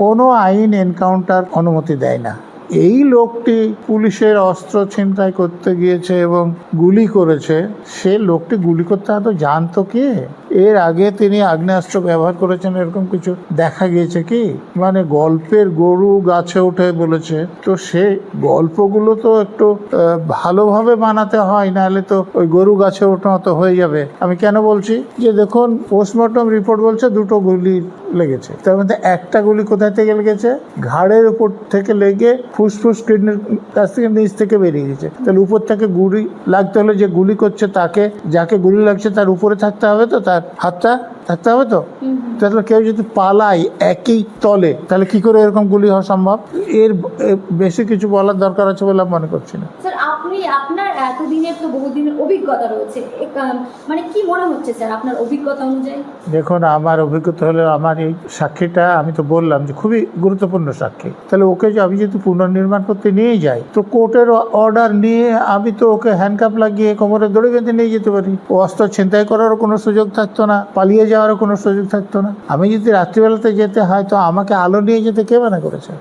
কোনো আইন এনকাউন্টার অনুমতি দেয় না। এই লোকটি পুলিশের অস্ত্র ছিনতাই করতে গিয়েছে এবং গুলি করেছে, সে লোকটি গুলি করতে হয়তো জানতো কি? এর আগে তিনি আগ্নেয়াস্ত্র ব্যবহার করেছেন এরকম কিছু দেখা গিয়েছে কি? মানে গল্পের গরু গাছে ওঠে বলেছে, তো সে গল্পগুলো তো একটু ভালোভাবে বানাতে হয়, নাহলে তো ওই গরু গাছে ওঠা তো হয়ে যাবে। আমি কেন বলছি যে দেখুন, পোস্টমর্টম রিপোর্ট বলছে 2টো গুলি লেগেছে, তার মধ্যে একটা গুলি কোথায় থেকে লেগেছে? ঘাড়ের উপর থেকে লেগে ফুসফুস কিডনির কাছ থেকে নিচ থেকে বেরিয়ে গেছে। তাহলে উপর থেকে গুলি লাগতে হলে যে গুলি করছে তাকে, যাকে গুলি লাগছে তার উপরে থাকতে হবে, তো তার হাতটা থাকতে হবে। তো তাহলে কেউ যদি পালায় একই তলে, তাহলে কি করে এরকম গুলি হওয়া সম্ভব? এর বেশি কিছু বলার দরকার আছে বলে মনে করছি না। স্যার, আপনার এতদিনের তো বহুদিনের অভিজ্ঞতা রয়েছে, মানে কি মনে হচ্ছে স্যার আপনার অভিজ্ঞতা অনুযায়ী? দেখুন, আমার অভিজ্ঞতা হলো, আমার এই সাক্ষীটা আমি তো বললাম যে খুবই গুরুত্বপূর্ণ সাক্ষী। তাহলে ওকে যে আমি যদি পুনর্নির্মাণ করতে নিয়ে যাই, তো কোর্টের অর্ডার নিয়ে আমি তো ওকে হ্যান্ডকাপ লাগিয়ে কোমরে দড়ি বেঁধে নিয়ে যেতে পারি। ও অস্ত্র ছিনতাই করারও কোনো সুযোগ থাকতো না, পালিয়ে যাওয়ারও কোনো সুযোগ থাকতো না। আমি যদি রাত্রিবেলাতে যেতে হয়, তো আমাকে আলো নিয়ে যেতে কে মানা করেছে?